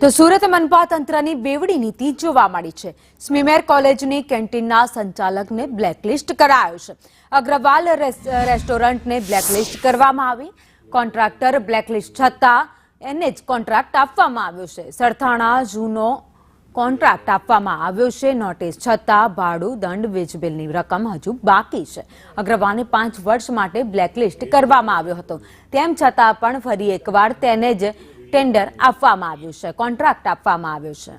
તો સુરત મનપા તંત્રની બેવડી નીતિ જોવા મળી છે। સ્મીમેર કોલેજની કેન્ટીનના સંચાલકને બ્લેકલિસ્ટ કરાયો છે। અગ્રવાલ રેસ્ટોરન્ટને બ્લેકલિસ્ટ કરવામાં આવી। કોન્ટ્રાક્ટર બ્લેકલિસ્ટ છતાં એને જ કોન્ટ્રાક્ટ આપવામાં આવ્યો છે। સરથાણા જૂનો કોન્ટ્રાક્ટ આપવામાં આવ્યો છે। નોટિસ છતાં ભાડું દંડ વીજ બિલની રકમ હજુ બાકી છે। અગ્રવાલને 5 વર્ષ માટે બ્લેકલિસ્ટ કરવામાં આવ્યો હતો, તેમ છતાં પણ ફરી એકવાર તેને જ ટેન્ડર આપવામાં આવ્યું છે, કોન્ટ્રાક્ટ આપવામાં આવ્યો છે।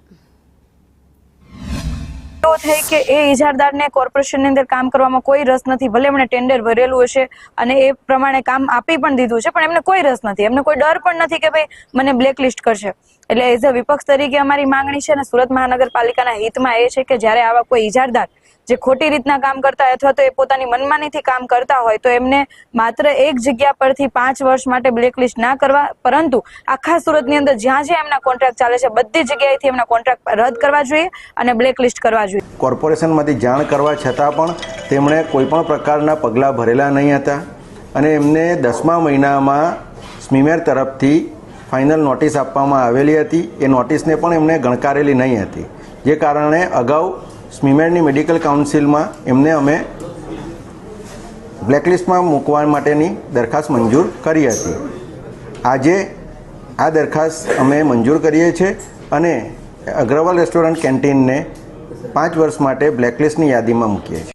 એવું થાય કે એ ઇજારદારને કોર્પોરેશનની અંદર કામ કરવામાં કોઈ રસ નથી, ભલે એમણે ટેન્ડર ભરેલું હશે અને એ પ્રમાણે કામ આપી પણ દીધું છે, પણ એમને કોઈ રસ નથી, એમને કોઈ ડર પણ નથી કે ભાઈ મને બ્લેકલિસ્ટ કરશે। એટલે એઝ અ વિપક્ષ તરીકે અમારી માંગણી છે અને સુરત મહાનગરપાલિકાના હિતમાં એ છે કે જ્યારે આવા કોઈ ઇજારદાર જે ખોટી રીતના કામ કરતા હોય અથવા તો એ પોતાની મનમાનીથી કામ કરતા હોય તો એમને માત્ર એક જગ્યા પરથી 5 વર્ષ માટે બ્લેકલિસ્ટ ના કરવા, પરંતુ આખા સુરતની અંદર જ્યાં જ્યાં એમના કોન્ટ્રાક્ટ ચાલે છે બધી જગ્યાએથી એમના કોન્ટ્રાક્ટ રદ કરવા જોઈએ અને બ્લેકલિસ્ટ કરવા જોઈએ। કોર્પોરેશનમાંથી જાણ કરવા છતાં પણ તેમણે કોઈ પણ પ્રકારના પગલાં ભરેલા નહીં હતા અને એમને 10મા મહિનામાં સ્મીમેર તરફથી ફાઇનલ નોટિસ આપવામાં આવેલી હતી। એ નોટિસને પણ એમણે ગણકારેલી નહીં હતી, જે કારણે અગાઉ સ્મીમેરની મેડિકલ કાઉન્સિલમાં એમને અમે બ્લેકલિસ્ટમાં મૂકવા માટેની દરખાસ્ત મંજૂર કરી હતી। આજે આ દરખાસ્ત અમે મંજૂર કરીએ છીએ અને અગ્રવાલ રેસ્ટોરન્ટ કેન્ટીનને 5 વર્ષ માટે બ્લેકલિસ્ટની યાદીમાં મૂકીએ છીએ।